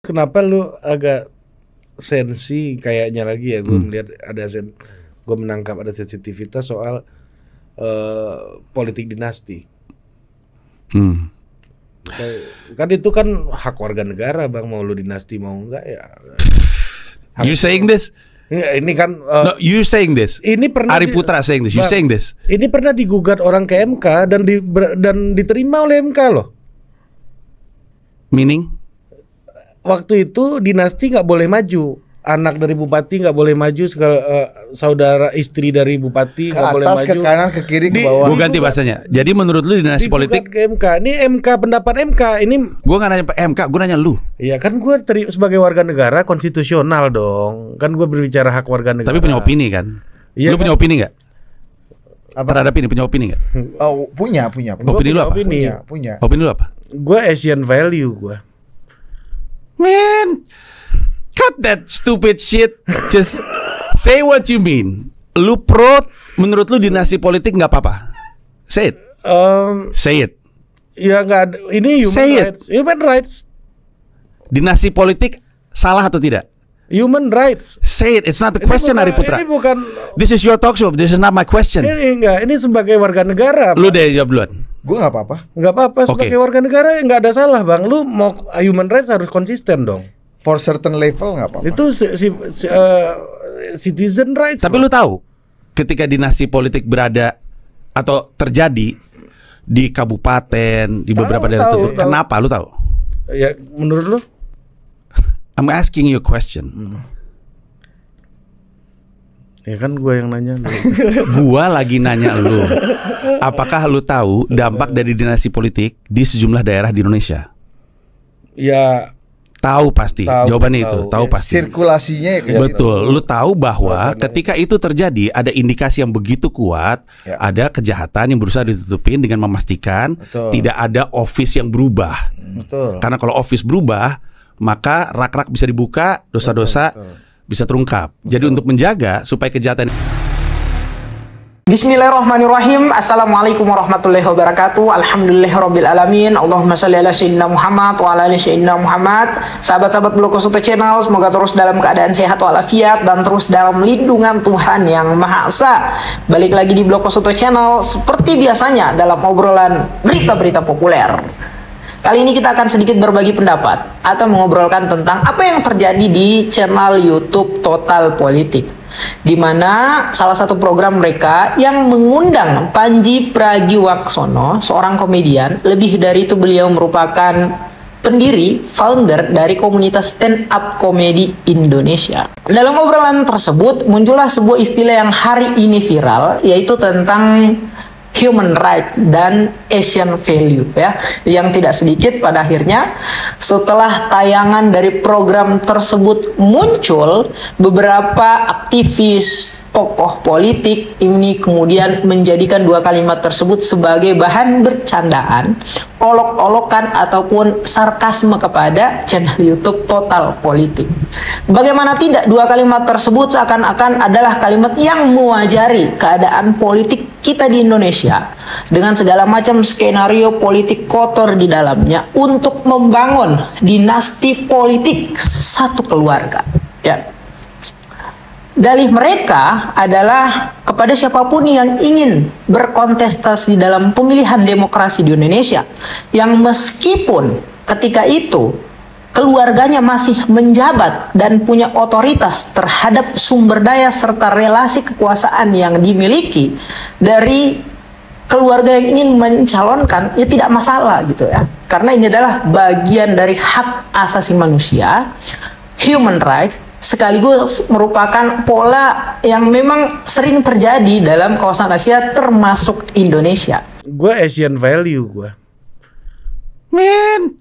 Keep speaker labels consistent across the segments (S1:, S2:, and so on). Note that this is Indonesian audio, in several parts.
S1: kenapa lu agak sensi kayaknya lagi ya, gue melihat ada gue menangkap ada sensitivitas soal politik dinasti. Kan itu kan hak warga negara bang, mau lu dinasti mau enggak ya.
S2: You saying this?
S1: Ini kan
S2: No, you saying this.
S1: ini pernah
S2: Ari Putra saying this. You
S1: Bang,
S2: saying this.
S1: Ini pernah digugat orang ke MK dan diterima oleh MK loh.
S2: Meaning?
S1: Waktu itu dinasti nggak boleh maju. Anak dari bupati nggak boleh maju, saudara istri dari bupati nggak boleh maju.
S3: Ke kanan, ke kiri, ke bawah.
S2: Gue ganti bahasanya. Jadi menurut lu dinasti politik
S1: ke MK. Ini MK, pendapat MK. Ini
S2: gue nggak nanya MK, gue nanya lu.
S1: Iya kan gue sebagai warga negara konstitusional dong. Kan gue berbicara hak warga negara.
S2: Tapi punya opini kan?
S1: Iya
S2: Lu
S1: kan?
S2: punya opini nggak? Terhadap ini punya opini nggak?
S3: Oh, punya.
S2: Opini lu apa?
S3: Punya.
S2: Opini lu apa?
S1: Gue Asian value gue.
S2: Man, cut that stupid shit. Just say what you mean. Lu pro, menurut lu dinasti politik nggak apa-apa? Say it. Say it.
S1: Ya nggak ada. Ini human
S2: Say it.
S1: rights. Human rights.
S2: Dinasti politik salah atau tidak?
S1: Human rights.
S2: Say it. It's not the question, Ari Putra.
S1: Ini bukan.
S2: This is your talk show. This is not my question.
S1: Ini enggak. Ini sebagai warga negara.
S2: Lu deh jawab duluan.
S3: Gue nggak apa-apa.
S1: Nggak apa-apa sebagai warga negara nggak ada salah bang. Lu mau human rights harus konsisten dong.
S3: For certain level nggak apa-apa.
S1: Itu citizen rights.
S2: Tapi lu tahu ketika dinasti politik berada atau terjadi di kabupaten, di beberapa daerah tertentu, kenapa lu tahu?
S1: Ya menurut lu?
S2: I'm asking you a question.
S1: Ya kan gue yang nanya.
S2: Gua lagi nanya lu. Apakah lu tahu dampak dari dinasti politik di sejumlah daerah di Indonesia?
S1: Ya
S2: tahu pasti. Jawabannya itu tahu pasti.
S3: Sirkulasinya ya ke situ.
S2: Betul. Lu tahu bahwa ketika itu terjadi ada indikasi yang begitu kuat, ada kejahatan yang berusaha ditutupin dengan memastikan tidak ada office yang berubah.
S3: Betul.
S2: Karena kalau office berubah, maka rak-rak bisa dibuka, dosa-dosa bisa terungkap. Jadi untuk menjaga supaya kejahatan.
S4: Bismillahirrahmanirrahim. Assalamualaikum warahmatullahi wabarakatuh. Alhamdulillahirabbil alamin. Allahumma shalli ala sayyidina Muhammad wa ala ali sayyidina Muhammad. Sahabat-sahabat Blokosuto Channel, semoga terus dalam keadaan sehat walafiat dan terus dalam lindungan Tuhan yang Maha Esa. Balik lagi di Blokosuto Channel seperti biasanya dalam obrolan berita-berita populer. Kali ini kita akan sedikit berbagi pendapat atau mengobrolkan tentang apa yang terjadi di channel YouTube Total Politik, di mana salah satu program mereka yang mengundang Panji Pragiwaksono, seorang komedian. Lebih dari itu, beliau merupakan pendiri, founder dari komunitas stand up comedy Indonesia. Dalam obrolan tersebut muncullah sebuah istilah yang hari ini viral, yaitu tentang human right dan Asian value, ya, yang tidak sedikit pada akhirnya setelah tayangan dari program tersebut muncul, beberapa aktivis, tokoh politik ini kemudian menjadikan dua kalimat tersebut sebagai bahan bercandaan, olok-olokan ataupun sarkasme kepada channel YouTube Total Politik. Bagaimana tidak, dua kalimat tersebut seakan-akan adalah kalimat yang mewajari keadaan politik kita di Indonesia dengan segala macam skenario politik kotor di dalamnya untuk membangun dinasti politik satu keluarga, ya. Dalih mereka adalah kepada siapapun yang ingin berkontestasi dalam pemilihan demokrasi di Indonesia, yang meskipun ketika itu keluarganya masih menjabat dan punya otoritas terhadap sumber daya serta relasi kekuasaan yang dimiliki dari keluarga yang ingin mencalonkan, ya tidak masalah gitu ya. Karena ini adalah bagian dari hak asasi manusia, human rights, sekaligus merupakan pola yang memang sering terjadi dalam kawasan Asia termasuk Indonesia.
S1: Gue Asian value gue.
S2: Man,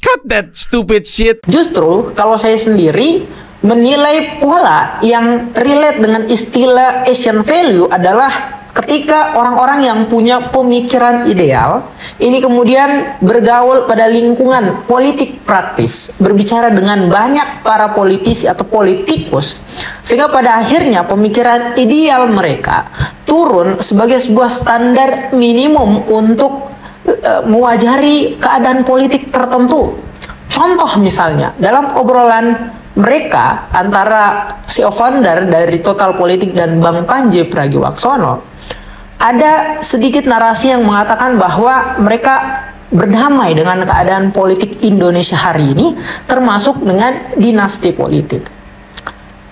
S2: cut that stupid shit.
S4: Justru kalau saya sendiri menilai pola yang relate dengan istilah Asian value adalah ketika orang-orang yang punya pemikiran ideal ini kemudian bergaul pada lingkungan politik praktis, berbicara dengan banyak para politisi atau politikus, sehingga pada akhirnya pemikiran ideal mereka turun sebagai sebuah standar minimum untuk mewajari keadaan politik tertentu. Contoh misalnya, dalam obrolan mereka antara CEO founder dari Total Politik dan Bang Panji Pragiwaksono, ada sedikit narasi yang mengatakan bahwa mereka berdamai dengan keadaan politik Indonesia hari ini, termasuk dengan dinasti politik.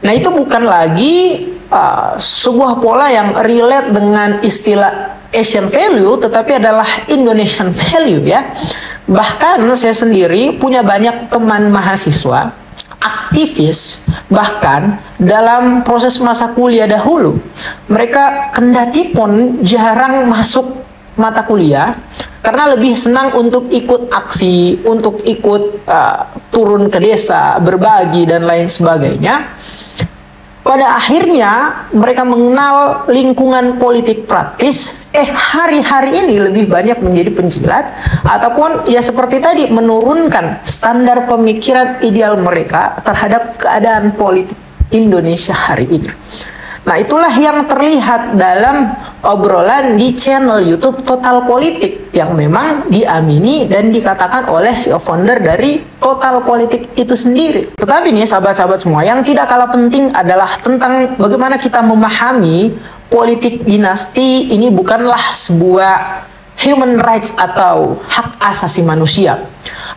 S4: Nah, itu bukan lagi sebuah pola yang relate dengan istilah Asian value, tetapi adalah Indonesian value ya. Bahkan saya sendiri punya banyak teman mahasiswa, aktivis, bahkan dalam proses masa kuliah dahulu, mereka kendati pun jarang masuk mata kuliah karena lebih senang untuk ikut aksi, untuk ikut turun ke desa, berbagi dan lain sebagainya. Pada akhirnya mereka mengenal lingkungan politik praktis, hari-hari ini lebih banyak menjadi penjilat ataupun ya seperti tadi menurunkan standar pemikiran ideal mereka terhadap keadaan politik Indonesia hari ini. Nah, itulah yang terlihat dalam obrolan di channel YouTube Total Politik yang memang diamini dan dikatakan oleh CEO founder dari Total Politik itu sendiri. Tetapi nih sahabat-sahabat semua, yang tidak kalah penting adalah tentang bagaimana kita memahami politik dinasti ini bukanlah sebuah human rights atau hak asasi manusia,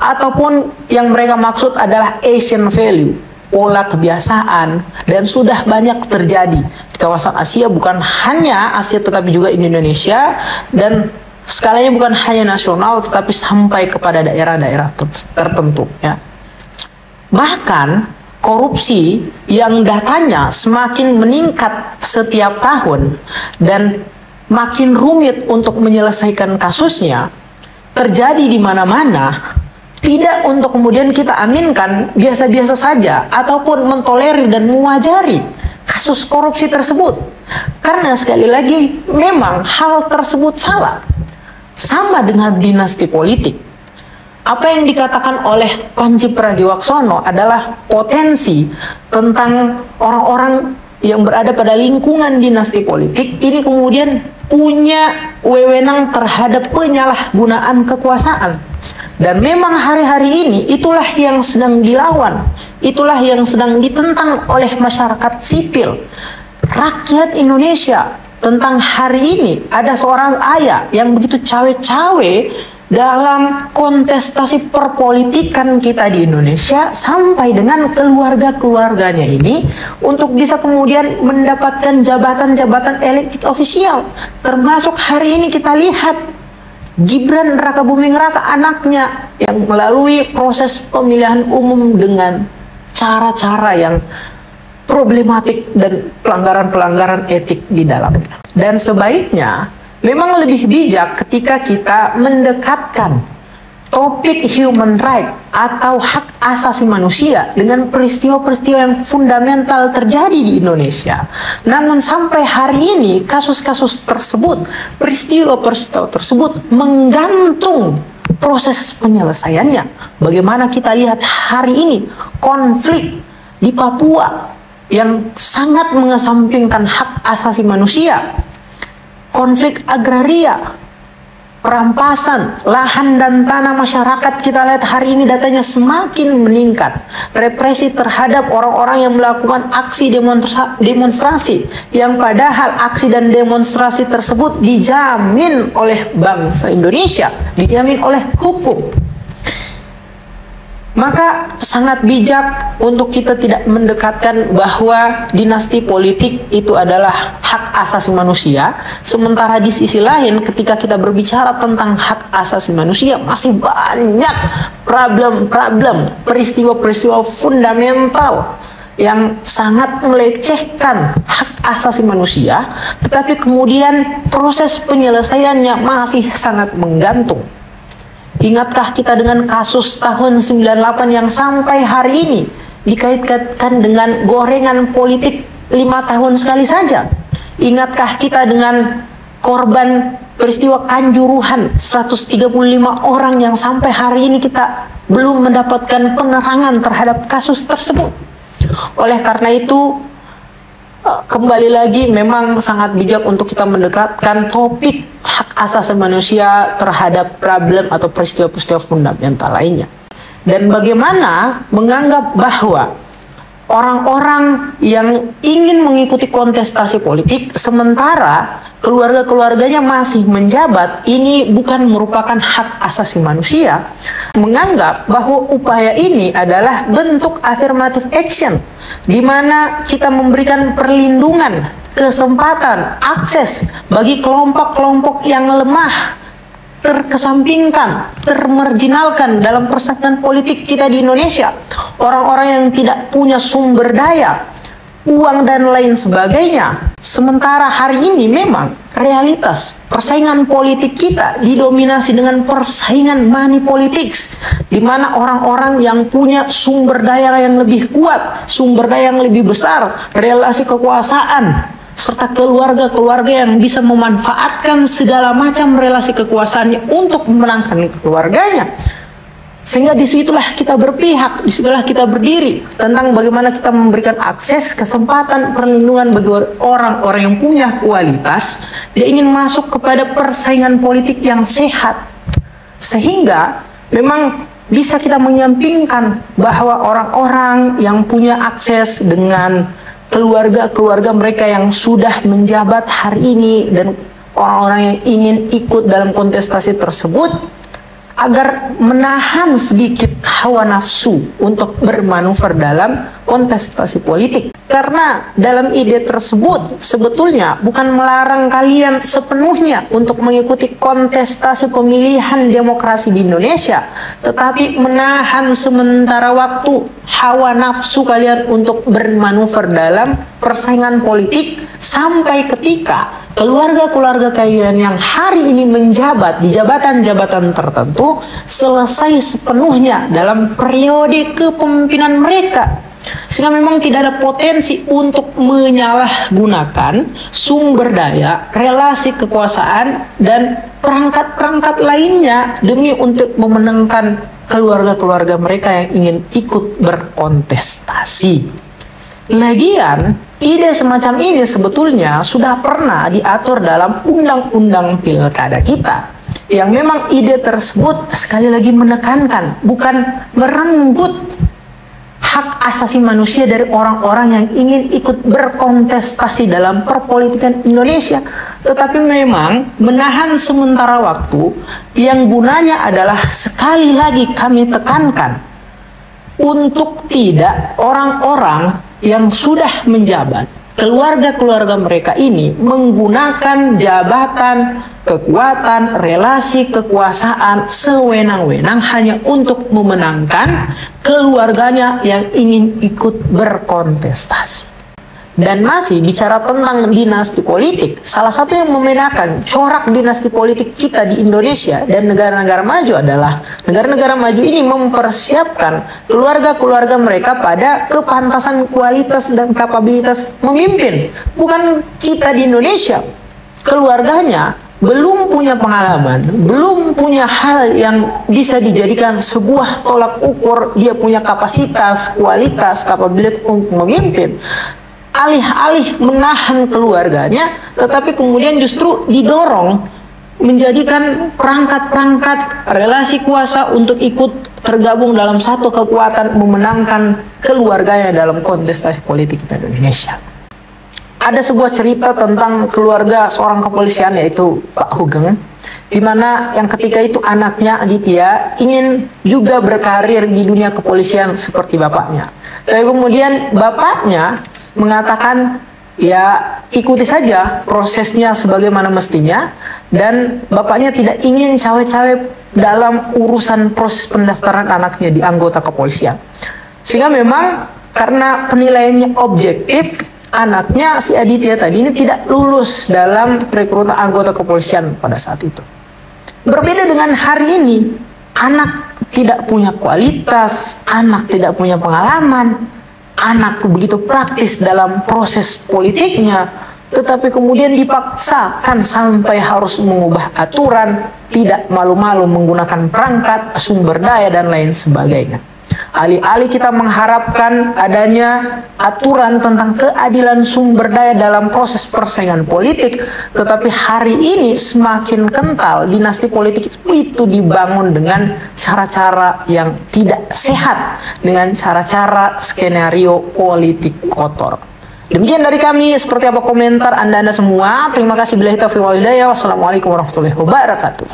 S4: ataupun yang mereka maksud adalah Asian value, pola kebiasaan, dan sudah banyak terjadi di kawasan Asia, bukan hanya Asia tetapi juga Indonesia, dan skalanya bukan hanya nasional tetapi sampai kepada daerah-daerah tertentu ya. Bahkan korupsi yang datanya semakin meningkat setiap tahun dan makin rumit untuk menyelesaikan kasusnya terjadi di mana-mana. Tidak untuk kemudian kita aminkan biasa-biasa saja ataupun mentolerir dan mewajari kasus korupsi tersebut. Karena sekali lagi memang hal tersebut salah. Sama dengan dinasti politik. Apa yang dikatakan oleh Panji Pragiwaksono adalah potensi tentang orang-orang yang berada pada lingkungan dinasti politik ini kemudian punya wewenang terhadap penyalahgunaan kekuasaan. Dan memang hari-hari ini itulah yang sedang dilawan, itulah yang sedang ditentang oleh masyarakat sipil, rakyat Indonesia. Tentang hari ini ada seorang ayah yang begitu cawe-cawe dalam kontestasi perpolitikan kita di Indonesia sampai dengan keluarga-keluarganya ini untuk bisa kemudian mendapatkan jabatan-jabatan elected official. Termasuk hari ini kita lihat Gibran Rakabuming Raka, anaknya yang melalui proses pemilihan umum dengan cara-cara yang problematik dan pelanggaran-pelanggaran etik di dalamnya. Dan sebaiknya memang lebih bijak ketika kita mendekatkan topik human right atau hak asasi manusia dengan peristiwa-peristiwa yang fundamental terjadi di Indonesia. Namun sampai hari ini kasus-kasus tersebut, peristiwa-peristiwa tersebut menggantung proses penyelesaiannya. Bagaimana kita lihat hari ini konflik di Papua yang sangat mengesampingkan hak asasi manusia, konflik agraria, perampasan lahan dan tanah masyarakat, kita lihat hari ini datanya semakin meningkat. Represi terhadap orang-orang yang melakukan aksi demonstrasi, yang padahal aksi dan demonstrasi tersebut dijamin oleh bangsa Indonesia, dijamin oleh hukum. Maka sangat bijak untuk kita tidak mendekatkan bahwa dinasti politik itu adalah hak asasi manusia. Sementara di sisi lain ketika kita berbicara tentang hak asasi manusia, masih banyak problem-problem, peristiwa-peristiwa fundamental yang sangat melecehkan hak asasi manusia, tetapi kemudian proses penyelesaiannya masih sangat menggantung. Ingatkah kita dengan kasus tahun 98 yang sampai hari ini dikaitkan dengan gorengan politik 5 tahun sekali saja? Ingatkah kita dengan korban peristiwa Kanjuruhan 135 orang yang sampai hari ini kita belum mendapatkan penerangan terhadap kasus tersebut? Oleh karena itu, kembali lagi memang sangat bijak untuk kita mendekatkan topik hak asasi manusia terhadap problem atau peristiwa-peristiwa fundamental lainnya. dan bagaimana menganggap bahwa orang-orang yang ingin mengikuti kontestasi politik sementara keluarga-keluarganya masih menjabat, ini bukan merupakan hak asasi manusia, menganggap bahwa upaya ini adalah bentuk affirmative action, di mana kita memberikan perlindungan, kesempatan, akses bagi kelompok-kelompok yang lemah, terkesampingkan, termarginalkan dalam persaingan politik kita di Indonesia. Orang-orang yang tidak punya sumber daya, uang dan lain sebagainya. Sementara hari ini memang realitas persaingan politik kita didominasi dengan persaingan money politics, di mana orang-orang yang punya sumber daya yang lebih kuat, sumber daya yang lebih besar, relasi kekuasaan, serta keluarga-keluarga yang bisa memanfaatkan segala macam relasi kekuasaannya untuk memenangkan keluarganya. Sehingga disitulah kita berpihak, disitulah kita berdiri tentang bagaimana kita memberikan akses, kesempatan, perlindungan bagi orang-orang yang punya kualitas. Dia ingin masuk kepada persaingan politik yang sehat, sehingga memang bisa kita menyampingkan bahwa orang-orang yang punya akses dengan keluarga-keluarga mereka yang sudah menjabat hari ini dan orang-orang yang ingin ikut dalam kontestasi tersebut, agar menahan sedikit hawa nafsu untuk bermanuver dalam kontestasi politik. Karena dalam ide tersebut sebetulnya bukan melarang kalian sepenuhnya untuk mengikuti kontestasi pemilihan demokrasi di Indonesia, tetapi menahan sementara waktu hawa nafsu kalian untuk bermanuver dalam persaingan politik sampai ketika keluarga-keluarga kalian yang hari ini menjabat di jabatan-jabatan tertentu selesai sepenuhnya dalam periode kepemimpinan mereka, sehingga memang tidak ada potensi untuk menyalahgunakan sumber daya, relasi kekuasaan dan perangkat-perangkat lainnya demi untuk memenangkan keluarga-keluarga mereka yang ingin ikut berkontestasi. Lagian, ide semacam ini sebetulnya sudah pernah diatur dalam undang-undang pilkada kita, yang memang ide tersebut sekali lagi menekankan bukan merenggut hak asasi manusia dari orang-orang yang ingin ikut berkontestasi dalam perpolitikan Indonesia, tetapi memang menahan sementara waktu yang gunanya adalah sekali lagi kami tekankan untuk tidak orang-orang yang sudah menjabat, keluarga-keluarga mereka ini menggunakan jabatan, kekuatan, relasi kekuasaan sewenang-wenang hanya untuk memenangkan keluarganya yang ingin ikut berkontestasi. Dan masih bicara tentang dinasti politik, salah satu yang membedakan corak dinasti politik kita di Indonesia dan negara-negara maju adalah negara-negara maju ini mempersiapkan keluarga-keluarga mereka pada kepantasan kualitas dan kapabilitas memimpin. Bukan kita di Indonesia, keluarganya belum punya pengalaman, belum punya hal yang bisa dijadikan sebuah tolak ukur dia punya kapasitas, kualitas, kapabilitas untuk memimpin. Alih-alih menahan keluarganya, tetapi kemudian justru didorong menjadikan perangkat-perangkat relasi kuasa untuk ikut tergabung dalam satu kekuatan memenangkan keluarganya dalam kontestasi politik kita di Indonesia. Ada sebuah cerita tentang keluarga seorang kepolisian, yaitu Pak Hugeng, di mana yang ketika itu anaknya Aditya ingin juga berkarir di dunia kepolisian seperti bapaknya. Tapi kemudian bapaknya mengatakan, ya ikuti saja prosesnya sebagaimana mestinya, dan bapaknya tidak ingin cawe-cawe dalam urusan proses pendaftaran anaknya di anggota kepolisian. Sehingga memang karena penilaiannya objektif, anaknya si Aditya tadi ini tidak lulus dalam rekrutan anggota kepolisian pada saat itu. Berbeda dengan hari ini, anak tidak punya kualitas, anak tidak punya pengalaman, anak begitu praktis dalam proses politiknya, tetapi kemudian dipaksakan sampai harus mengubah aturan, tidak malu-malu menggunakan perangkat, sumber daya, dan lain sebagainya. Alih-alih kita mengharapkan adanya aturan tentang keadilan sumber daya dalam proses persaingan politik, tetapi hari ini semakin kental dinasti politik itu dibangun dengan cara-cara yang tidak sehat, dengan cara-cara skenario politik kotor. Demikian dari kami. Seperti apa komentar Anda semua? Terima kasih. Billahi taufiq wal hidayah. Wassalamualaikum warahmatullahi wabarakatuh.